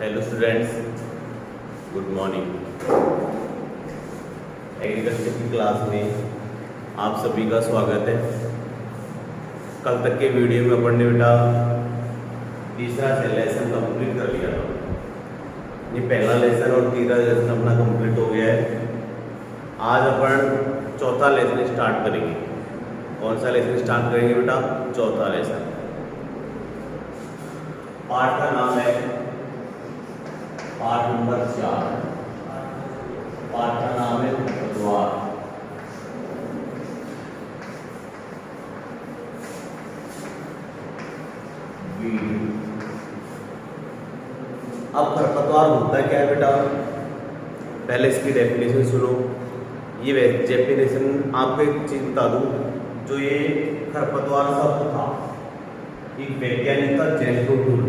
Hello students, good morning. Agriculture की class में आप सभी का स्वागत है। कल तक के वीडियो में अपन ने बेटा तीसरा लेसन कंप्लीट कर लिया था। ये पहला लेसन और तीसरा लेसन अपना कंप्लीट हो गया है। आज अपन चौथा लेसन स्टार्ट करेंगे। कौन सा लेसन स्टार्ट करेंगे बेटा? चौथा लेसन। पाठ का नाम है पाठ नंबर 4। पाठ का नाम है खरपतवार। अब खरपतवार होता क्या है बेटा? पहले इसकी डेफिनेशन सुनो। ये डेफिनेशन आपको एक चीज बता दूं, जो ये खरपतवार शब्द था एक वैज्ञानिक था जेंथ्रोटूल,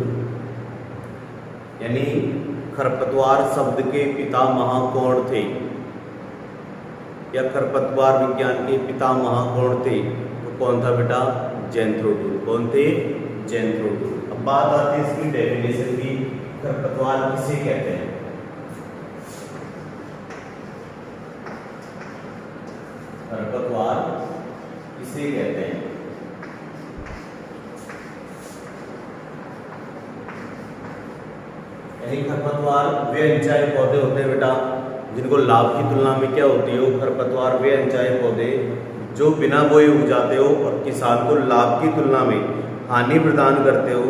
यानी खरपतवार शब्द के पितामह कौन थे या खरपतवार विज्ञान के पितामह कौन थे? तो कौन था बेटा? जेंथ्रोटूल। कौन थे? जेंथ्रोटूल। अब बात आती है इसकी डेफिनेशन की, खरपतवार किसे कहते हैं? खरपतवार किसे कहते हैं? यानी खरपतवार वे अनचाहे पौधे होते हैं बेटा जिनको लाभ की तुलना में क्या होती हो? खरपतवार वे अनचाहे पौधे जो बिना बोए उग जाते हो और किसान को लाभ की तुलना में हानि प्रदान करते हो,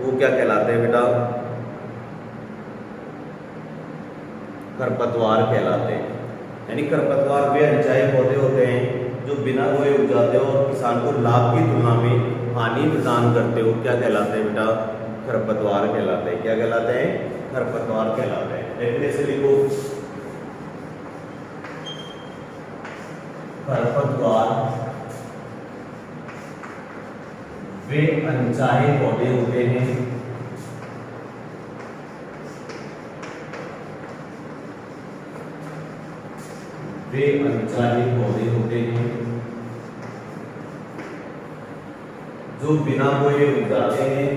वो क्या कहलाते हैं बेटा? खरपतवार कहलाते हैं। यानी खरपतवार वे अनचाहे पौधे होते हैं जो बिना बोए उग जाते हो और किसान को लाभ की तुलना में हानि प्रदान करते हो, क्या कहलाते हैं बेटा? खरपतवार कहलाते हैं। क्या कहलाते हैं? खरपतवार कहलाते हैं। डेफिनेशन लिखो। खरपतवार वे अनचाहे पौधे होते हैं वे अनचाहे पौधे होते हैं जो बिना बोए उग जाते हैं,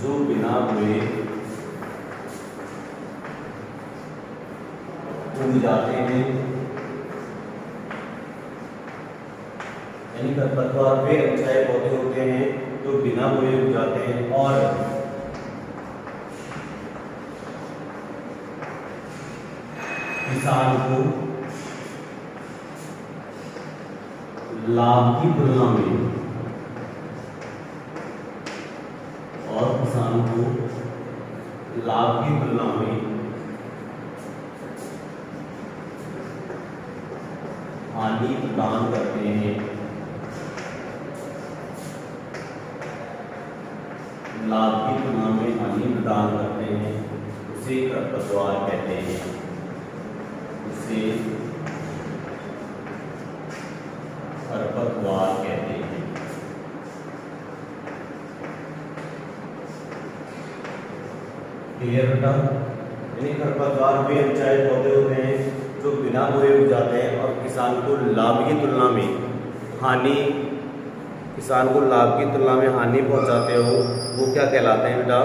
जो बिना बोए उग जाते हैं। यानी खरपतवार वे अनचाहे पौधे होते हैं जो बिना बोए उग जाते हैं और किसान को लाभ की तुलना में लाभ की तुलना में हानि प्रदान करते हैं। लाभ की तुलना में हानि प्रदान करते हैं, उसे खरपतवार कहते हैं। उसे खरपतवार कहते हैं। क्लियर बेटा? यानी खरपतवार वे अनचाहे पौधे होते हैं जो बिना बोए उग जाते हैं और किसान को लाभ की तुलना में हानि पहुंचाते हो, वो क्या कहलाते हैं बेटा?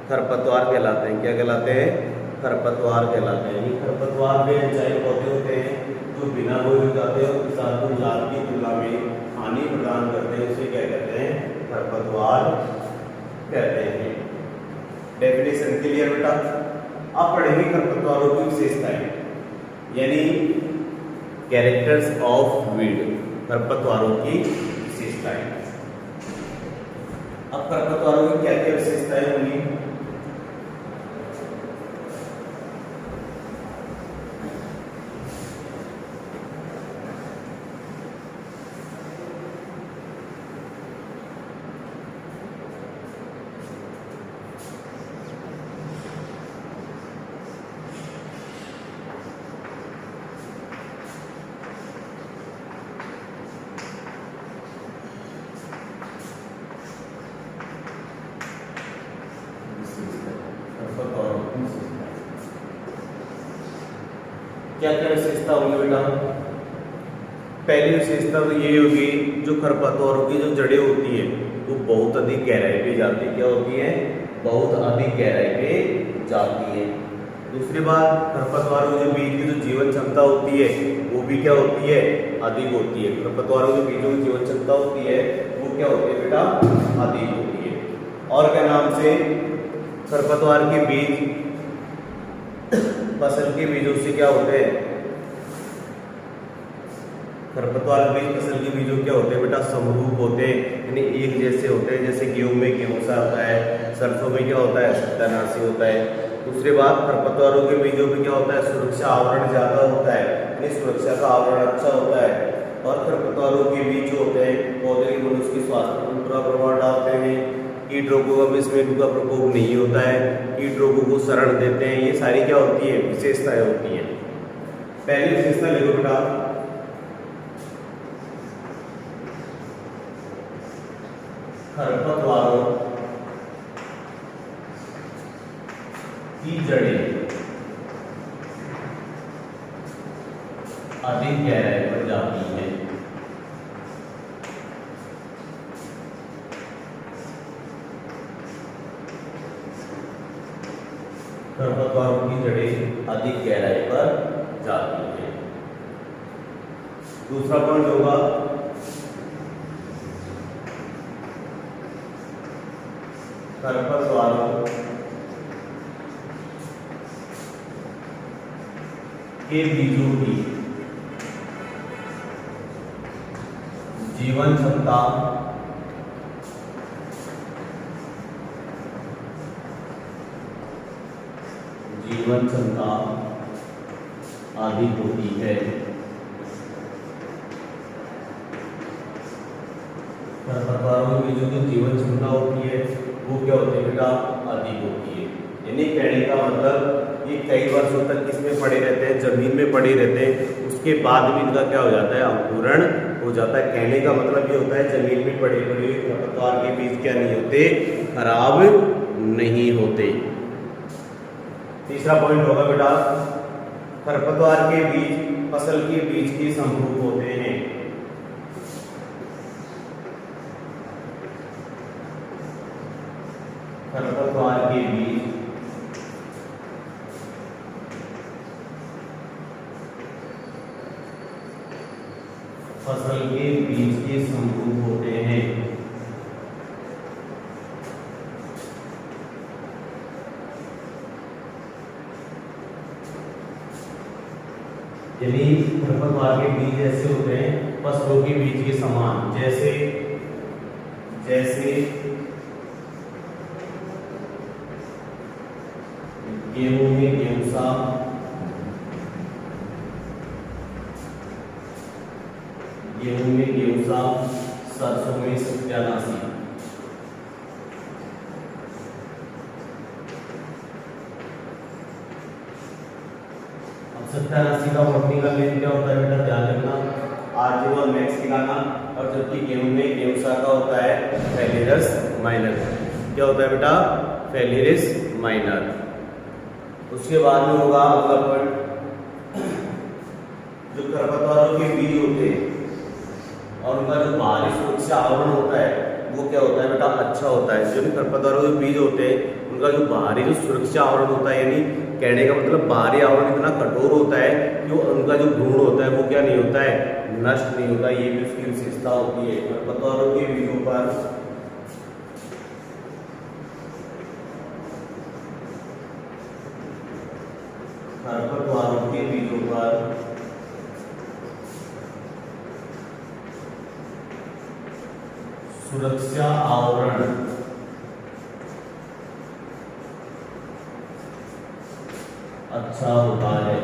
खरपतवार कहलाते हैं। क्या कहलाते हैं? खरपतवार कहलाते हैं। यानी खरपतवार वे अनचाहे पौधे होते हैं जो बिना बोए उग जाते हैं और किसान को लाभ की तुलना में हानि प्रदान करते हैं, उसे क्या कहते हैं? खरपतवार कहते हैं। डेफिनेशन क्लियर बेटा? आप पढ़ेंगे खरपतवारों की विशेषताएं, यानी कैरेक्टर्स ऑफ वीड, खरपतवारों की विशेषताएं। अब खरपतवारों की क्या क्या विशेषताएं होंगी? क्या क्या विशेषता होंगी बेटा? पहली विशेषता तो ये होगी जो खरपतवारों की जो जड़ें होती है वो बहुत अधिक गहराई पे जाती है। क्या होती है? बहुत अधिक गहराई पे जाती है। दूसरी बात, खरपतवारों के बीज की जो जीवन क्षमता होती है वो भी क्या होती है? अधिक होती है। खरपतवारों के बीजों की जीवन क्षमता होती है वो क्या होती है बेटा? अधिक होती है। और क्या नाम से? खरपतवार के बीज फसल के बीजों से क्या होते हैं? खरपतवार के बीज फसल के बीजों क्या होते हैं बेटा? समरूप होते हैं, यानी एक जैसे होते हैं। जैसे गेहूं में गेहूं सा होता है, सरसों में क्या होता है? सत्यानाशी होता है। दूसरी बात, खरपतवारों के बीजों में क्या होता है? सुरक्षा आवरण ज्यादा होता है, यानी सुरक्षा का आवरण अच्छा होता है। और खरपतवारों के बीज जो होते हैं पौधे के मनुष्य के स्वास्थ्य पर बुरा प्रभाव डालते हैं। कीट रोगों का इसमें इनका प्रकोप नहीं होता है, कीट रोगों को शरण देते हैं। ये सारी क्या होती है? विशेषताएं होती है। पहली विशेषता लिखो बेटा, खरपतवारों की जड़ें अधिक गहराई पर जाती है। खरपतवारों की जड़ें अधिक गहराई पर जाती है। दूसरा पॉइंट होगा, खरपतवारों के बीजों की जीवन क्षमता अधिक होती है। खरपतवारों की जो जीवन क्षमता होती है वो क्या होती है बेटा? अधिक होती है। यानी कहने का मतलब ये कई वर्षों तक किसमें पड़े रहते हैं? जमीन में पड़े रहते हैं। उसके बाद भी इनका क्या हो जाता है? अंकुरण हो जाता है। कहने का मतलब ये होता है जमीन में पड़े पड़े खरपतवार के बीज क्या नहीं होते? खराब नहीं होते। तीसरा पॉइंट होगा बेटा, खरपतवार के बीज फसल के बीज के समरूप होते हैं। खरपतवार के बीज फसल के बीज के समरूप होते हैं। यानी खरपतवार के बीज ऐसे होते हैं फसलों के बीज के समान। जैसे गेहूं में गेहूंसा, सरसों में सत्यानाशी। अब सत्यानाशी का बॉटनी का मेन क्या होता है बेटा? ध्यान रखना, आरजी और मैक्स निकालना। और जबकि गेहूं में गेहूंसा का होता है फेलियरस माइनर। क्या होता है बेटा? फेलियरस माइनर। उसके बाद में होगा अगला पॉइंट, जो खरपतवारों के बीज होते हैं और उनका जो बाहरी सुरक्षा आवरण होता है वो क्या होता है बेटा? अच्छा होता है। जो भी खरपतवारों के बीज होते हैं उनका जो बाहरी जो सुरक्षा आवरण होता है, यानी कहने का मतलब बाहरी आवरण इतना कठोर होता है कि वो उनका जो भ्रूण होता है वो क्या नहीं होता है? नष्ट नहीं होता। ये भी उसकी विशेषता होती है। खरपतवारों के बीजों पर सुरक्षा आवरण अच्छा होता है।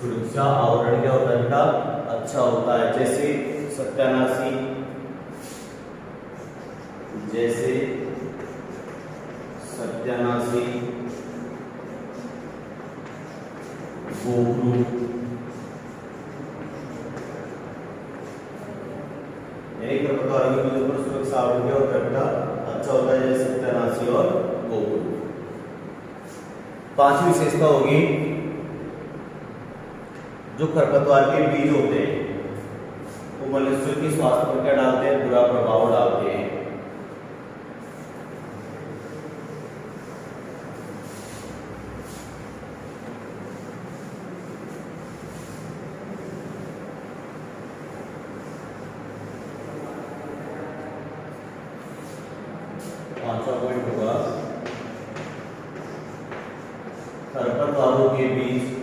सुरक्षा आवरण क्या होता है बेटा? अच्छा होता है। जैसे सत्यानाशी, गोखरू, यानी खरपतवारों के बीजों पर सुरक्षा आवरण क्या होता है बेटा? अच्छा होता है। जैसे सत्यानाशी और गोखरू। पांचवी विशेषता होगी जो खरपतवार के बीज होते हैं वो मनुष्य की स्वास्थ्य पर क्या डालते हैं, बुरा प्रभाव डालते हैं। पांचवा पॉइंट होगा खरपतवारों के बीज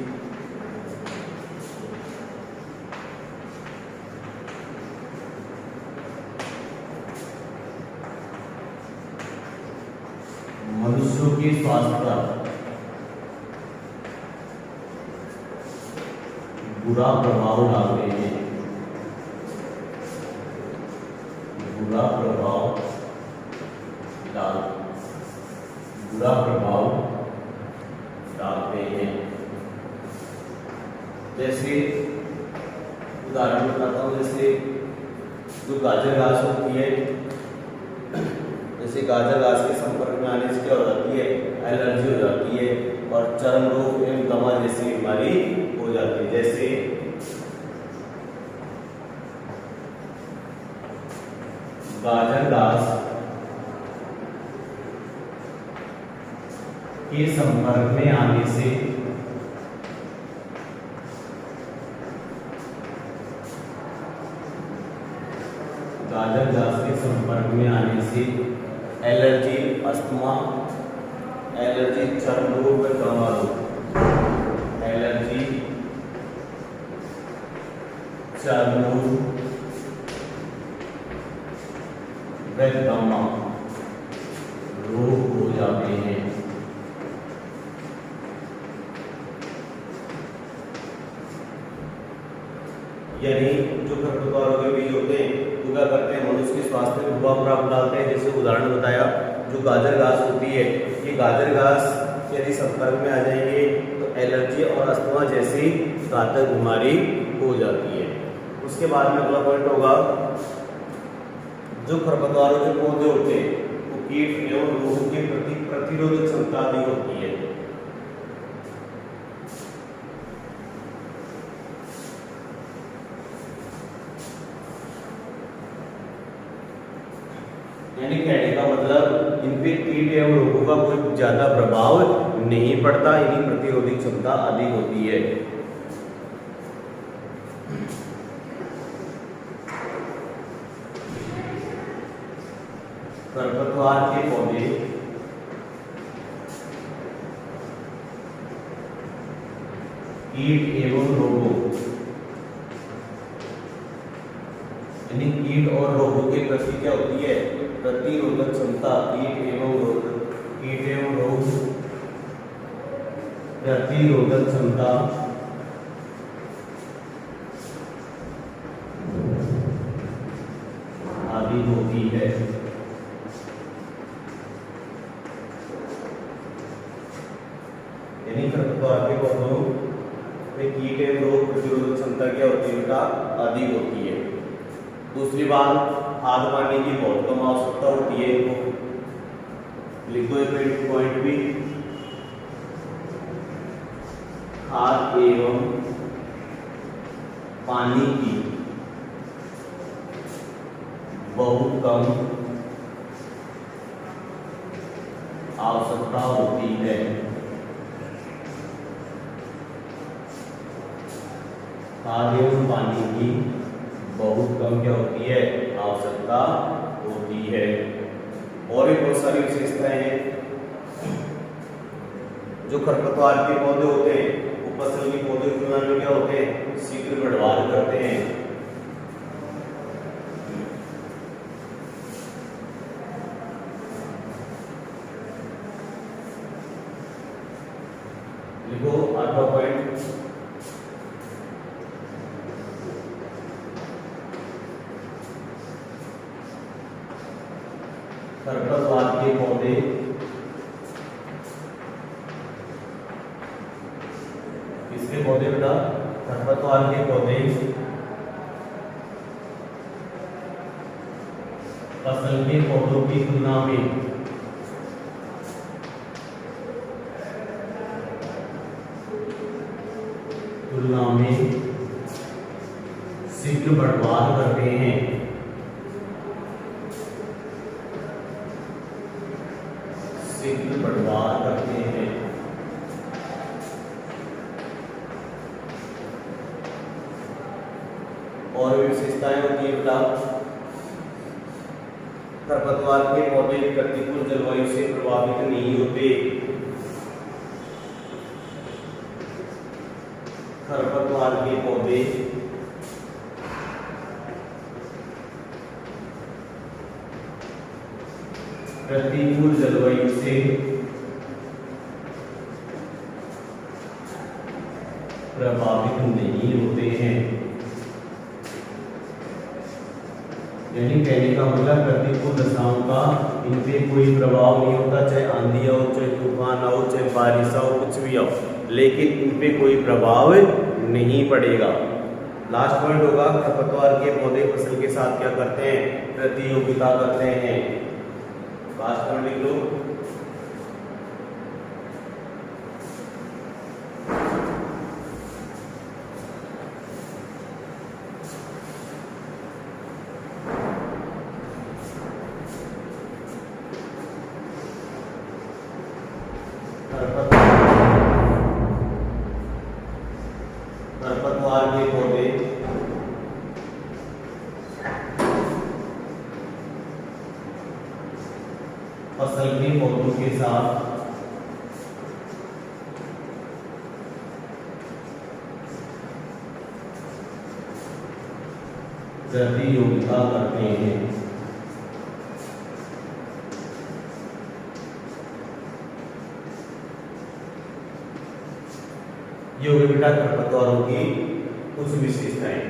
मनुष्यों की स्वास्थ्य पर बुरा प्रभाव डालते हैं, बुरा प्रभाव डालते हैं। जैसे उदाहरण बताता हूँ, जैसे जो गाजर घास होती है, जैसे गाजर घास के संपर्क में आने से क्या हो जाती है, एलर्जी हो जाती है और चर्म रोग एवं दमा जैसी बीमारी हो जाती है। जैसे गाजर घास के संपर्क में आने से गाजर घास के संपर्क में आने से एलर्जी, अस्थमा, एलर्जी, चर्म रोग व दमा रोग, एलर्जी, चर्म रोग व दमा रोग हो जाते हैं। यानी जो खरपतवारों के बीज होते हैं वो क्या करते हैं, मनुष्य के स्वास्थ्य पर प्रभाव प्रभाव डालते हैं। जैसे उदाहरण बताया, जो गाजर घास होती है, ये गाजर घास यदि संपर्क में आ जाएंगे तो एलर्जी और अस्थमा जैसी घातक बीमारी हो जाती है। उसके बाद में अगला पॉइंट होगा, जो खरपतवारों के पौधे होते हैं वो कीट एवं रोगों के प्रति प्रतिरोधक क्षमता भी होती है। यानी कहने का मतलब इन पे कीट एवं रोगों का कोई ज्यादा प्रभाव नहीं पड़ता, इनकी प्रतिरोधी क्षमता अधिक होती है। खरपतवार के पौधे कीट एवं रोगों, यानी कीट और रोगों के प्रति क्या होती है, प्रतिरोधक क्षमता। कीट एवं रोग प्रतिरोधक क्षमता आदि होती है। यानी खरपतवार के पौधों में कीट एवं रोग प्रतिरोधक क्षमता क्या होती है, बेटा, अधिक होती है। दूसरी बात, खाद पानी की बहुत कम आवश्यकता होती है इनको। लिखो एक पॉइंट भी, खाद एवं पानी की बहुत कम आवश्यकता होती है। खाद एवं पानी की बहुत कम क्या होती है, आवश्यकता होती है। और भी बहुत सारी विशेषताएं हैं। जो खरपतवार के पौधे होते हैं वो फसल के पौधे की तुलना में क्या होते हैं, शीघ्र बढ़वार करते हैं। लिखो 8वां पॉइंट, खरपतवार के पौधे किसके पौधे बेटा, खरपतवार के पौधे फसल के पौधों की तुलना में शीघ्र बर्बाद करते हैं। शीघ्र बर्बाद करते हैं। और भी विशेषताएं होती है बेटा, खरपतवार के पौधे प्रतिकूल जलवायु से प्रभावित नहीं होते। खरपतवार के पौधे प्रतिकूल जलवायु से प्रभावित नहीं होते हैं। यानी कहने का मतलब प्रतिकूल दशाओं का इन पे कोई प्रभाव नहीं होता, चाहे आंधी हो, चाहे तूफान हो, चाहे बारिश हो, कुछ भी हो, लेकिन इन पे कोई प्रभाव नहीं पड़ेगा। लास्ट पॉइंट होगा, खरपतवार के पौधे फसल के साथ क्या करते हैं? प्रतियोगिता करते हैं। लास्ट पॉइंट लिख लो। खरपतवार के पौधे फसल के पौधों के साथ प्रतियोगिता करते हैं। ये हो गई बेटा खरपतवारों की कुछ विशेषताएं।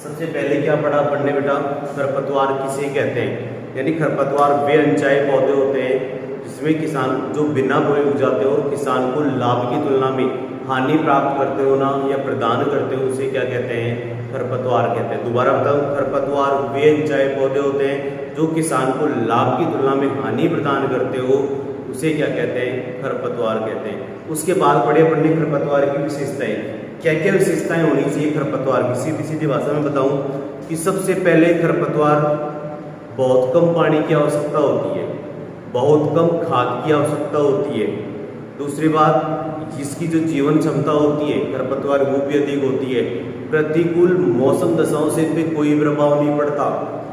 सबसे पहले क्या पढ़ने बेटा, खरपतवार किसे कहते हैं? यानी खरपतवार वे अनचाहे पौधे होते हैं जिसमें किसान जो बिना बोए उग जाते हो और किसान को लाभ की तुलना में हानि प्राप्त करते हो ना या प्रदान करते हो, उसे क्या कहते हैं? खरपतवार कहते हैं। दोबारा बताऊं, खरपतवार वे अनचाहे पौधे होते हैं जो किसान को लाभ की तुलना में हानि प्रदान करते हो, उसे क्या कहते हैं? खरपतवार कहते हैं। उसके बाद पढ़ने खरपतवार की विशेषताएं। क्या क्या विशेषताएं होनी चाहिए खरपतवार की? सीधी सीधी भाषा में बताऊं कि सबसे पहले खरपतवार बहुत कम पानी की आवश्यकता होती है, बहुत कम खाद की आवश्यकता होती है। दूसरी बात, इसकी जो जीवन क्षमता होती है खरपतवार वो भी अधिक होती है। प्रतिकूल मौसम दशाओं से पे कोई प्रभाव नहीं पड़ता।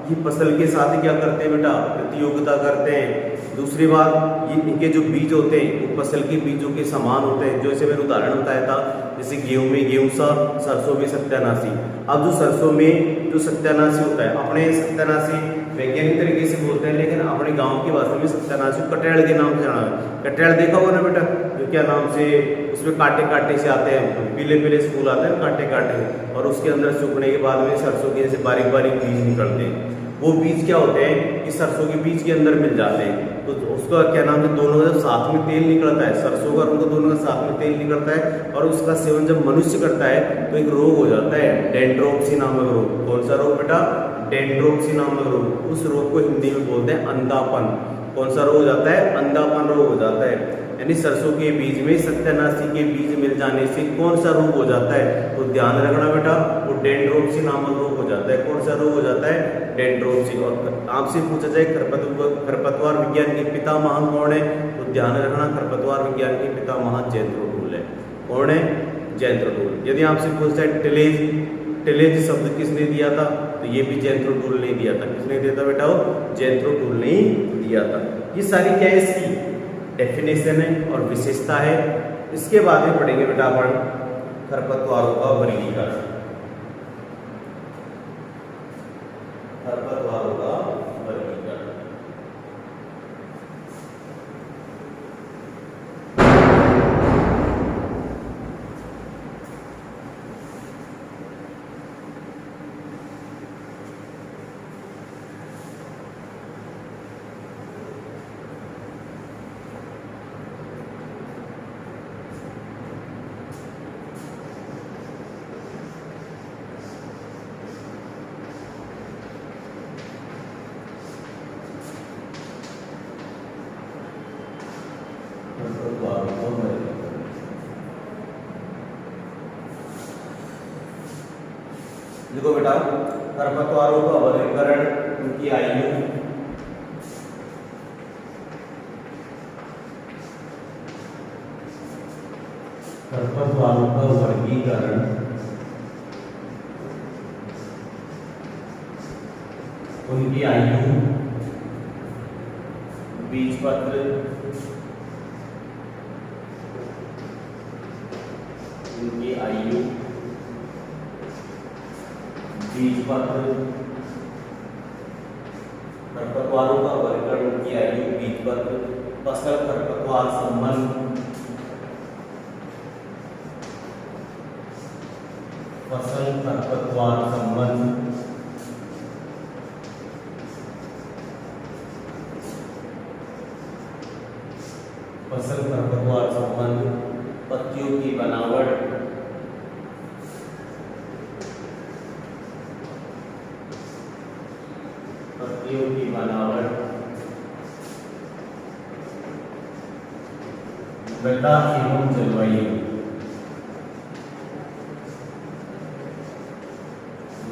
ये फसल के साथ क्या करते हैं बेटा? प्रतियोगिता करते हैं। दूसरी बात, ये इनके जो बीज होते हैं वो फसल के बीजों के समान होते हैं। जैसे मैंने उदाहरण बताया था, जैसे गेहूं में गेहूं सा, सरसों में सत्यानाशी। अब जो सरसों में जो सत्यानाशी होता है, अपने सत्यानाशी वैज्ञानिक तरीके से बोलते हैं, लेकिन अपने गांव की भाषा में सत्यानाशी कटहल के नाम से जाना है। कटहल देखा होगा ना बेटा, जो क्या नाम से उसमें कांटे कांटे से आते हैं, पीले पीले फूल आते हैं कांटे कांटे, और उसके अंदर सूखने के बाद में सरसों के जैसे बारीक बारीक बीज निकलते हैं। वो बीज क्या होते हैं कि सरसों के बीज के अंदर मिल जाते हैं, तो उसका क्या नाम है, दोनों का साथ में तेल निकलता है, सरसों का उनका दोनों का साथ में तेल निकलता है, और उसका सेवन जब मनुष्य करता है तो एक रोग हो जाता है, डेंड्रोप्सी नामक रोग। कौन सा रोग बेटा? डेंड्रोप्सी नामक रोग। उस रोग को हिंदी में बोलते हैं अंधापन। कौन सा रोग हो जाता है? अंधापन रोग हो जाता है। यानी सरसों के बीज में सत्यानाशी के बीज मिल जाने से कौन सा रोग हो जाता है? तो ध्यान रखना बेटा, वो डेंड्रोप्सी नामक रोग हो जाता है। कौन सा रोग हो जाता है? डेंड्रोप्सी। और आपसे पूछा जाए खरपतवार विज्ञान के पितामह कौन है, तो ध्यान रखना खरपतवार विज्ञान के पितामह जैंथ्रोटूल है। कौन है? जैंथ्रोटूल। यदि आपसे पूछा जाए टिलेज शब्द किसने दिया था, तो ये भी जैंथ्रोटूल ने दिया था। किसने दिया था बेटा? वो जैंथ्रोटूल ने दिया था। ये सारी क्या है? इसकी डेफिनेशन है और विशेषता है। इसके बाद में पढ़ेंगे बेटा अपन खरपतवारों का वर्गीकरण। खरपतवारों का वर्गीकरण। देखो बेटा, खरपतवारों का वर्गीकरण, उनकी आयु, खरपतवारों का वर्गीकरण, उनकी आयु, बीजपत्र, उनकी आयु, बीजपत्र, खरपतवारों का वर्गीकरण, उनकी आयु, बीजपत्र, फसल खरपतवार संबंध, फसल खरपतवार संबंध, फसल खरपतवार संबंध, पत्तियों की बनावट, पत्तियों की बनावट, मृदा एवं जलवायु,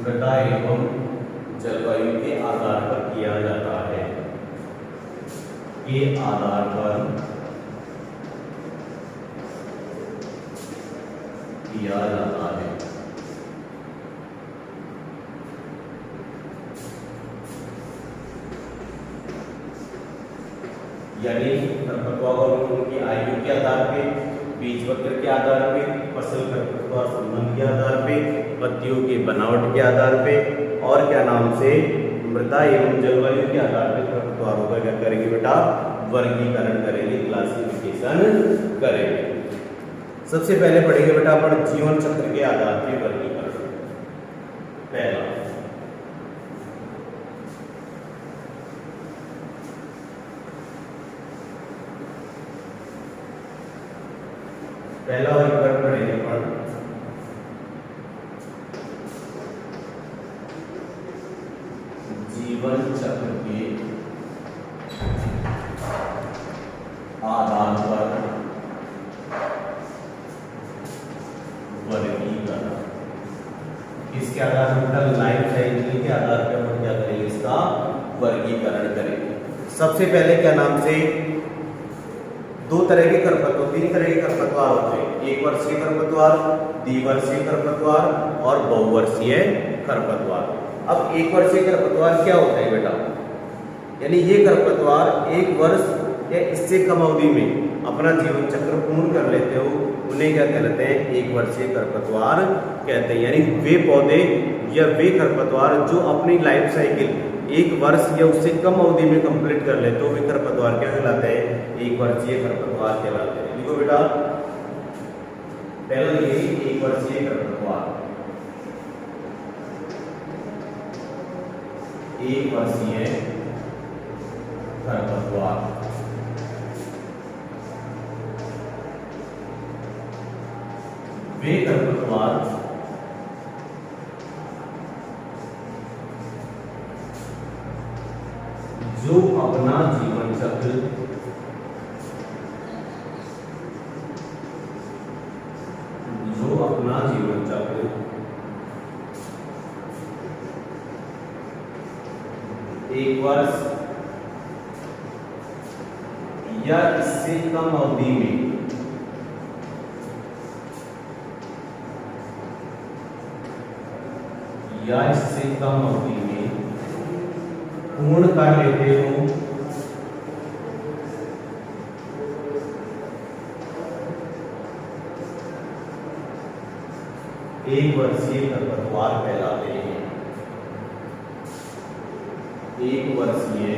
मृदा एवं जलवायु के आधार पर किया जाता है, के आधार पर किया जाता है। यानी खरपतवार उनकी आयु के आधार पे, बीजपत्र के आधार पे, फसल खरपतवार संबंध के आधार पे, पत्तियों की बनावट के आधार पे, और क्या नाम से, मृदा एवं जलवायु के आधार पे खरपतवारों का क्या करेंगे बेटा, वर्गीकरण करेंगे, क्लासिफिकेशन करेंगे। सबसे पहले पढ़ेंगे बेटा अपन जीवन चक्र के आधार पे वर्गीकरण। पहला, पहला वर्गीकरण पढ़ेंगे अपन जीवन चक्र के आधार पर वर्गीकरण। किसके आधार पर, लाइफ साइकिल के आधार पर हम क्या करेंगे, इसका वर्गीकरण करेंगे। सबसे पहले क्या नाम से, दो तरह के खरपतवार, तीन तरह के खरपतवार होते हैं, एक वर्षीय खरपतवार, द्विवर्षीय खरपतवार और बहुवर्षीय खरपतवार। अब एक वर्षीय खरपतवार क्या होता है बेटा, यानी ये खरपतवार एक वर्ष या इससे कम अवधि में अपना जीवन चक्र पूर्ण कर लेते हो, उन्हें क्या कहते हैं, एक वर्षीय खरपतवार कहते हैं। यानी वे पौधे या वे खरपतवार जो अपनी लाइफ साइकिल एक वर्ष या उससे कम अवधि में कंप्लीट कर लेते हो, वे खरपतवार क्या कहलाते हैं, एक वर्षीय खरपतवार कहलाते हैं। देखो बेटा, पहला ये एक वर्षीय खरपतवार, एक वर्षीय खरपतवार, वे खरपतवार जो अपना जीवन चक्र एक वर्ष या इससे कम अवधि में पूर्ण कर लेते हो, एक वर्षीय खरपतवार कहलाते हैं। एक वर्षीय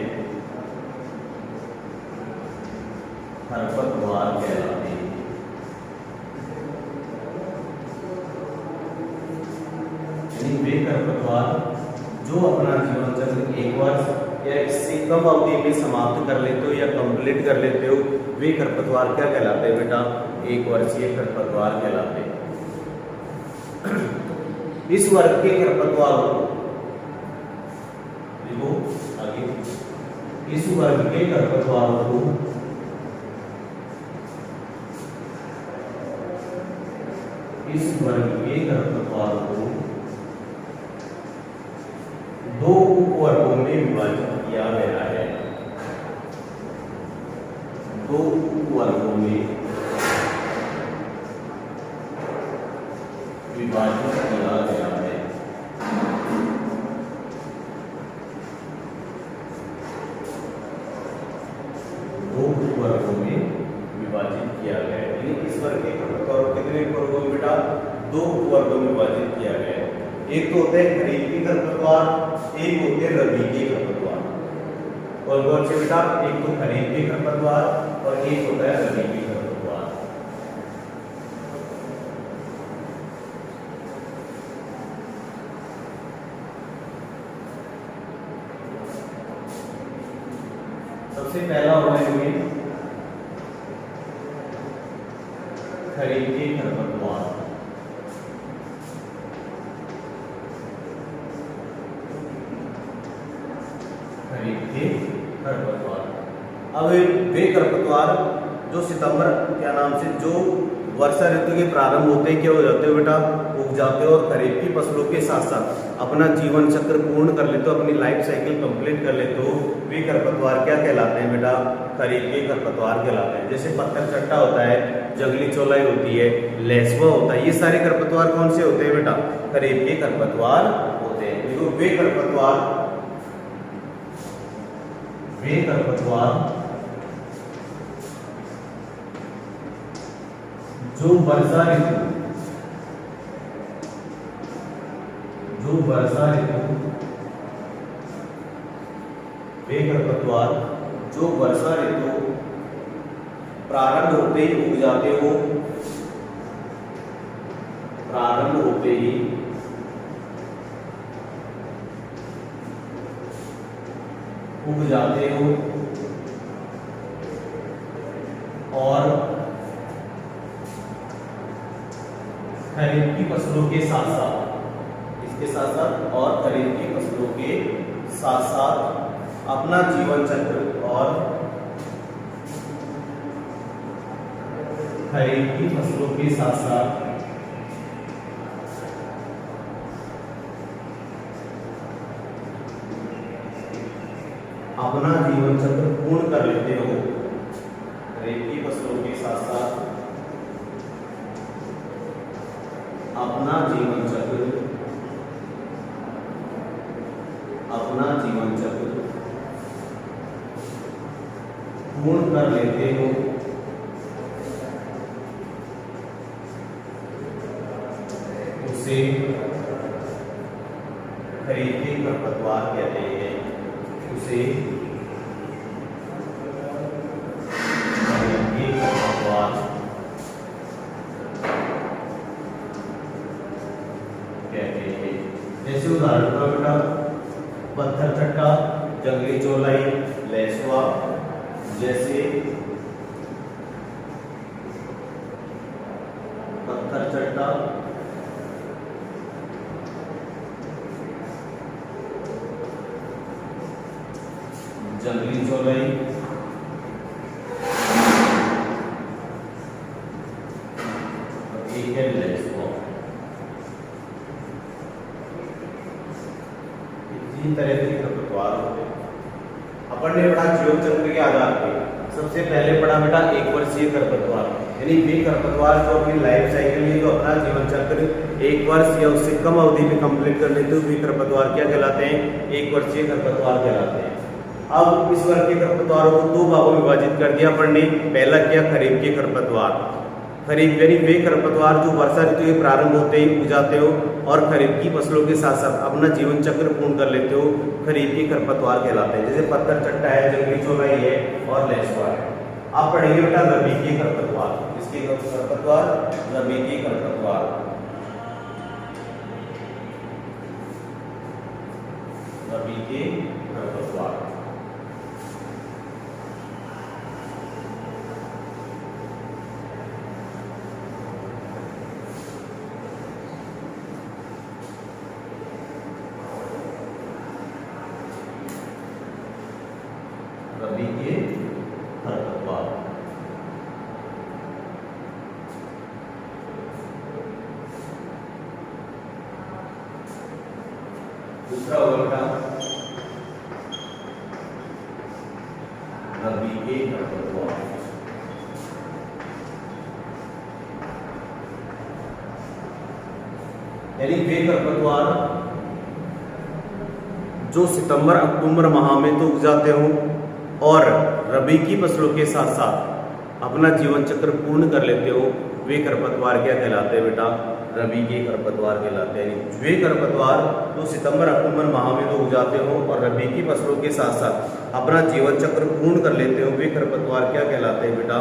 खरपतवार कहलाते हैं। यानी वे खरपतवार जो अपना जीवन चक्र एक वर्ष या इससे कम अवधि में समाप्त कर लेते हो या कंप्लीट कर लेते हो, वे खरपतवार क्या कहलाते हैं बेटा, एक वर्षीय खरपतवार कहलाते हैं। इस वर्ग के खरपतवारों को देखो आगे, इस वर्ग के खरपतवारों को दो उपवर्गों में विभाजित किया गया है। दो उपवर्गों में विभाजित किया गया है। दो उपवर्गों में विभाजित किया गया है। यानी इस वर्ग के खरपतवार को कितने उपवर्गों में बेटा? दो उपवर्गों में विभाजित किया गया है। एक तो होते हैं खरीफी खरपतवार, एक होते हैं रबी के खरपतवार। कौन से बेटा? एक तो खरीफी खरपतवार और एक होता है रबी के खरपतवार। सबसे पहला होगा इनमें खरीफ के खरपतवार। खरीफ के खरपतवार। अब वे खरपतवार जो सितंबर क्या नाम से जो वर्षा ऋतु के प्रारंभ होते ही क्या हो जाते हो बेटा? उग जाते हो और खरीफ की फसलों के साथ साथ अपना जीवन चक्र पूर्ण कर लेते हो, अपनी लाइफ साइकिल कंप्लीट कर लेते हो। वे खरपतवार क्या कहलाते हैं बेटा? खरीफ के खरपतवार कहलाते हैं। जैसे पत्थर चट्टा होता है, जंगली चौलाई होती है, लेसुआ होता है, ये सारे खरपतवार कौन से होते हैं बेटा? खरीफ के खरपतवार होते हैं। देखो वे खरपतवार जो वर्षा ऋतु वे खरपतवार जो वर्षा ऋतु प्रारंभ होते ही उग जाते हो, प्रारंभ होते ही उग जाते हो और खरीफ की फसलों के साथ साथ, इसके साथ साथ और खरीफ की फसलों के साथ साथ अपना जीवन चक्र और खरीफ की फसलों के साथ साथ अपना जीवन चक्र पूर्ण कर लेते हो। खरीफ की फसलों के साथ साथ अपना जीवन चक्र पूर्ण कर लेते हो। उसे खरीफ के खरपतवार कहते हैं। उसे खरीफ के खरपतवार कहते हैं। जैसे उदाहरण का बेटा पत्थर चट्टा, जंगली चौलाई, लेसुआ जैसे पत्थर चट्टा, जंगली चौलाई, एक है लेसुआ। इसी तरह के खरपतवार होते हैं। अपन ने पढ़ा जीवन चक्र के आधार पे। सबसे पहले पढ़ा बेटा एक वर्षीय खरपतवार, यानी वे खरपतवार जो अपनी लाइफ साइकिल में जो अपना जीवन चक्र 1 वर्ष या उससे कम अवधि में कंप्लीट कर लेते हो, वे खरपतवार क्या कहलाते हैं? 1 वर्षीय खरपतवार कहलाते हैं। अब इस वर्ग के खरपतवारों को दो भागों में विभाजित कर दिया अपन ने। पहला क्या? खरीफ के खरपतवार। खरीफ यानी वे खरपतवार जो वर्षा ऋतु के प्रारंभ होते ही उग जाते हो और खरीफ की फसलों के साथ साथ अपना जीवन चक्र पूर्ण कर लेते हो, खरीफ के खरपतवार कहलाते हैं। जैसे पत्थर चट्टा है, जंगली चौलाई है और लेसुआ है। आप पढ़ेंगे बेटा रबी के खरपतवार। किसके खरपतवार? रबी के खरपतवार। रबी के खरपतवार। रबी के खरपतवार। दूसरा होगा बेटा रबी के खरपतवार। यानी वे खरपतवार जो सितंबर अक्टूबर माह में तो उग जाते हो और रबी की फसलों के साथ साथ अपना जीवन चक्र पूर्ण कर लेते हो, वे खरपतवार क्या कहलाते हैं बेटा? रबी के खरपतवार कहलाते हैं। वे खरपतवार जो सितंबर अक्टूबर माह में तो उग जाते हो और रबी की फसलों के साथ साथ अपना जीवन चक्र पूर्ण कर लेते हो, वे खरपतवार क्या कहलाते हैं बेटा?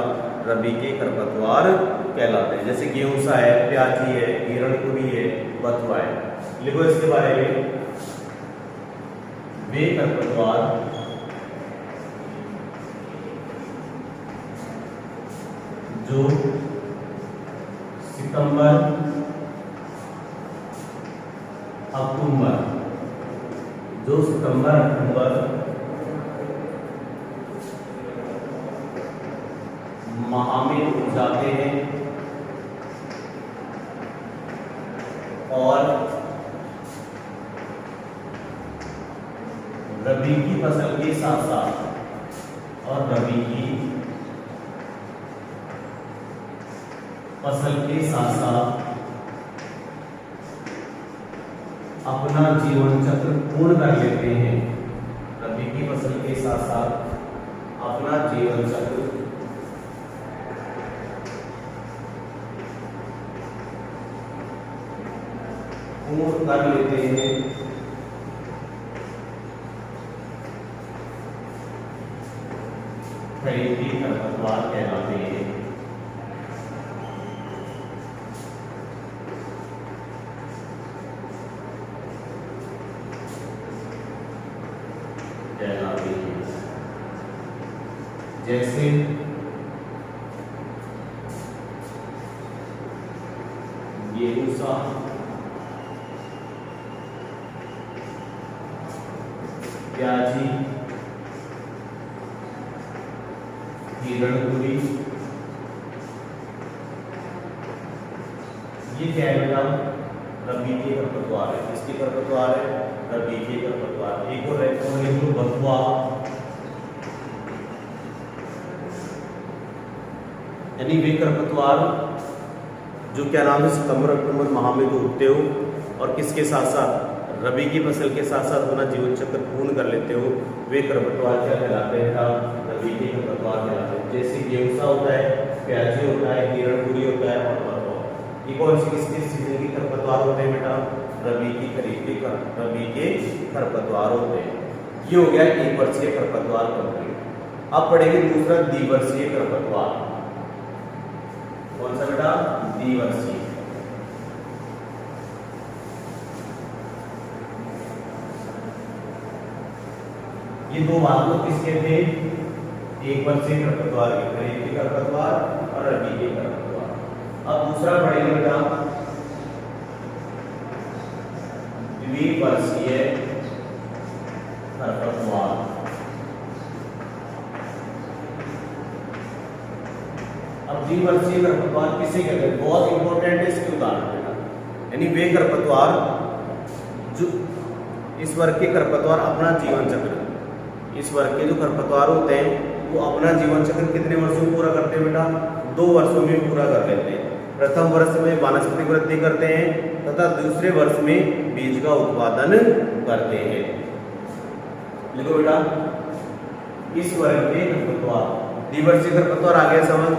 रबी के खरपतवार कहलाते हैं। जैसे गेहूं सा है, प्याजी है, हिरणकुरी है, बथुआ है। लिखो इसके बारे में, वे खरपतवार जो सितंबर अक्टूबर माह में उग जाते हैं और रबी की फसल के साथ साथ अपना जीवन चक्र पूर्ण कर लेते हैं। रबी की फसल के साथ साथ अपना जीवन चक्र पूर्ण कर लेते हैं। खरीफ के खरपतवार कहलाते हैं। जैसे गेहूं सा, प्याजी, हिरणकुरी, ये क्या है बेटा? रबी के खरपतवार है। किसके खरपतवार है? रबी के खरपतवार। एक और है बथुआ, यानी वे खरपतवार जो क्या नाम है? सितंबर अक्टूबर माह में तो उगते हो और किसके साथ साथ रबी की फसल के साथ साथ अपना जीवन चक्र पूर्ण कर लेते हो, वे खरपतवार क्या कहलाते हैं? रबी के खरपतवार कहलाते हैं। जैसे गेहूं सा होता है, प्याजी होता है, हिरणकुरी होता है और बथुआ। ये कौन सी किसके सीजन के खरपतवार होते हैं बेटा? रबी की खरीफ के रबी के खरपतवार होते हैं। ये हो गया एक वर्षीय खरपतवार कंप्लीट। अब पढ़ेंगे दूसरा द्विवर्षीय खरपतवार। कौन सा बेटा? द्विवर्षीय। ये दो भाग तो किसके थे? एक वर्षीय खरपतवार के, खरीफ के खरपतवार और रबी के खरपतवार। अब दूसरा पढ़ेंगे बेटा द्विवर्षीय खरपतवार। अब द्विवर्षीय खरपतवार किसे कहते हैं? बहुत इंपॉर्टेंट है इसके उदाहरण बेटा। यानी वे खरपतवार जो इस वर्ग के खरपतवार अपना जीवन चक्र, इस वर्ग के जो खरपतवार होते हैं वो अपना जीवन चक्र कितने वर्षों में पूरा करते हैं बेटा? 2 वर्षों में पूरा कर लेते हैं। प्रथम वर्ष में वानस्पतिक वृद्धि करते हैं तथा दूसरे वर्ष में बीज का उत्पादन करते हैं। लिखो बेटा, इस वर्ग के खरपतवार, द्विवर्षीय खरपतवार आ गया समझ।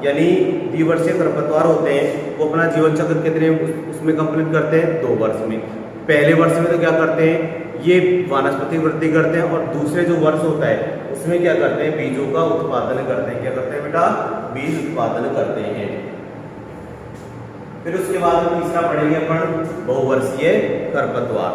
यानी द्विवर्षीय खरपतवार होते हैं वो अपना जीवन चक्र कितने उसमें कंप्लीट करते हैं? 2 वर्ष में। पहले वर्ष में तो क्या करते हैं? ये वानस्पतिक वृद्धि करते हैं और दूसरे जो वर्ष होता है उसमें क्या करते हैं? बीजों का उत्पादन करते हैं। क्या करते हैं बेटा? बीज उत्पादन करते हैं। फिर उसके बाद तीसरा पढ़ेंगे अपन बहुवर्षीय खरपतवार।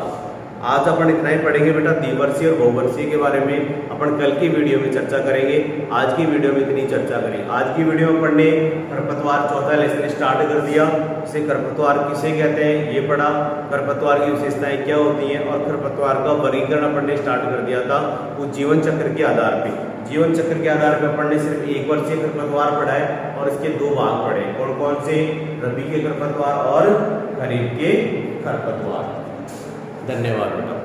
आज अपन इतना ही पढ़ेंगे बेटा द्विवर्षीय और बहुवर्षीय के बारे में अपन कल की वीडियो में चर्चा करेंगे। आज की वीडियो में इतनी चर्चा करेंगे। आज की वीडियो में पढ़ने खरपतवार चौथा लेसन स्टार्ट कर दिया। इसे खरपतवार किसे कहते हैं ये पढ़ा, खरपतवार की विशेषताएं क्या होती हैं और खरपतवार का वर्गीकरण पढ़ने स्टार्ट कर दिया था वो जीवन चक्र के आधार पे। जीवन चक्र के आधार पर अपन ने सिर्फ 1 वर्षीय खरपतवार पढ़ा है और इसके 2 भाग पढ़े। कौन कौन से? रबी के खरपतवार और खरीफ के खरपतवार। धन्यवाद बेटा।